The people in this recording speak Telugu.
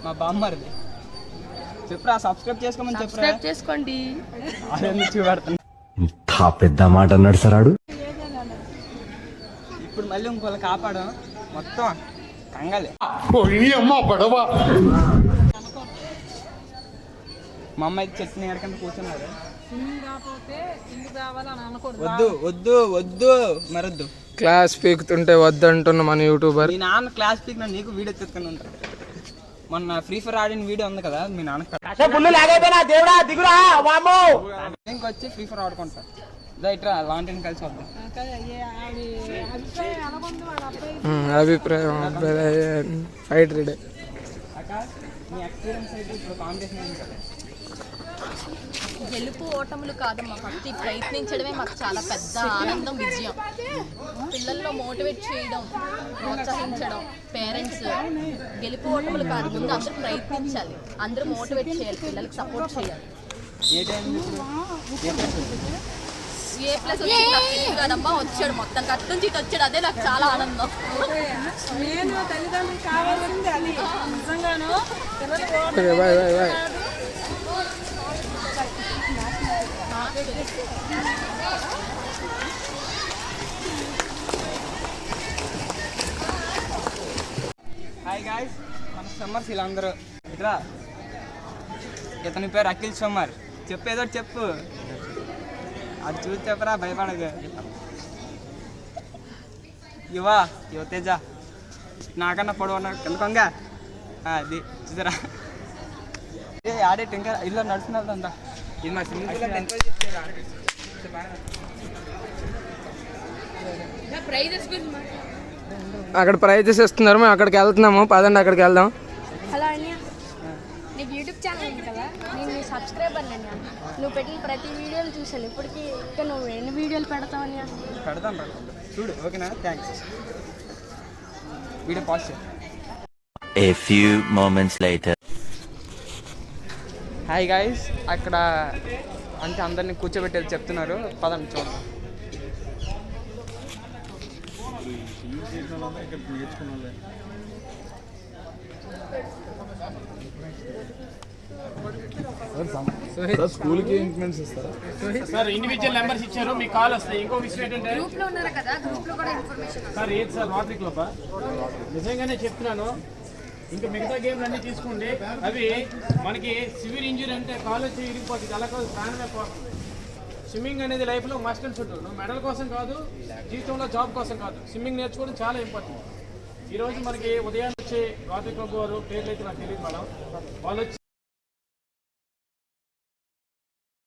మా బామ్మరిది. చెప్పురా, సబ్స్క్రైబ్ చేసుకోమని చెప్పురా. సబ్స్క్రైబ్ చేసుకోండి. అదే చూపెడతాను. పెద్ద మాట అన్నాడు సరాడు. ఇప్పుడు మళ్ళీ ఇంకోళ్ళు కాపాడు మొత్తం కంగాలే. మా అమ్మ అయితే చెట్టు ఎక్కడికంటే కూర్చున్నారు. వద్దు వద్దు వద్దు మరొద్దు. క్లాస్ పీకుతుంటే వద్దంటున్న మన యూట్యూబర్. మీ నాన్న క్లాస్ పీక్ నీకు వీడియో తెచ్చుకుని ఉంటారు. మొన్న ఫ్రీ ఫైర్ ఆడిన వీడియో ఉంది కదా మీ నాన్న ఇంకొచ్చి ఫ్రీ ఫైర్ ఆడుకుంటా. ఇట్రా లాంటిని కలిసి వద్దాం. అభిప్రాయం ఫైట్ రెడీ. మీ ఎక్స్పీరియన్స్ అయితే ఇప్పుడు కాంపిటీషన్ అయింది కదా. గెలుపు ఓటములు కాదమ్మా, ఫస్ట్ ప్రయత్నించడమే మాకు చాలా పెద్ద ఆనందం, విజయం. పిల్లల్లో మోటివేట్ చేయడం, ప్రోత్సహించడం, పేరెంట్స్ గెలుపు ఓటములు కాదు, ముందు అందరూ ప్రయత్నించాలి, అందరూ మోటివేట్ చేయాలి, పిల్లలకు సపోర్ట్ చేయాలి. ఏ టైం ఏ ప్లస్ వచ్చింది నాకు తెలియదు కదమ్మా, వచ్చాడు మొత్తం కట్టు నుంచి ఇటు వచ్చాడు, అదే నాకు చాలా ఆనందం. తల్లిదండ్రులు కావాల్సింది అది నిజంగాను. హాయ్ గాయ్స్, మన సమ్మర్స్ వీళ్ళందరూ ఇట్లా. ఇతని పేరు అఖిల్ సమ్మర్. చెప్పేదో చెప్పు, అది చూసి చెప్పరా, భయపడదు. యువతేజ నాకన్నా పొడవున్నాడు కిందకొంగా. అది చూసారా, ఆడేటి ఇంకా ఇల్లు నడుస్తున్నా. ఇది మా అక్కడ ప్రైజెస్ ఇస్తున్నారు, మేము అక్కడికి వెళ్తున్నాము. పదండి అక్కడికి వెళ్దాం. హలో అన్య, నీకు యూట్యూబ్ ఛానల్ ఉంది కదా, నేను నీ సబ్స్క్రైబర్ అన్య. నువ్వు పెట్టిన ప్రతి వీడియోలు చూసాను ఇప్పటికీ. ఇంకా నువ్వు ఎన్ని వీడియోలు పెడతావు అన్య? పెడతాను చూడు, ఓకేనా? థ్యాంక్స్. వీడియో పాజ్ చేయి. A few moments later. Hi guys, అక్కడ అంటే అందరినీ కూర్చోబెట్టేది చెప్తున్నారు, పదండి చూద్దాం. స్కూల్కి ఇంప్లిమెంట్స్ ఇస్తారా సార్? ఇండివిజువల్ నెంబర్స్ ఇచ్చారు, మీకు కాల్ వస్తాయి. ఇంకో విషయం ఏంటంటే గ్రూప్లో ఉన్నారు కదా, గ్రూప్లో కూడా ఇన్ఫర్మేషన్ సార్ ఏది సార్ వాటరీ క్లబ్ నిజంగానే చెప్తున్నాను. ఇంకా మిగతా గేమ్లు అన్నీ తీసుకోండి, అవి మనకి సివియర్ ఇంజరీ అంటే కాలేజ్ ఇరిగిపోతుంది, అలా కాదు ప్రాణమే పోతుంది. స్విమ్మింగ్ అనేది లైఫ్లో మస్ట్ అండ్ షుడ్. నువ్వు మెడల్ కోసం కాదు, జీవితంలో జాబ్ కోసం కాదు, స్విమ్మింగ్ నేర్చుకోవడం చాలా ఇంపార్టెంట్. ఈరోజు మనకి ఉదయాన్నే వచ్చే వాటరీ క్లబ్ వారు పేర్లు అయితే నాకు తెలియదు మేడం, వాళ్ళు వచ్చి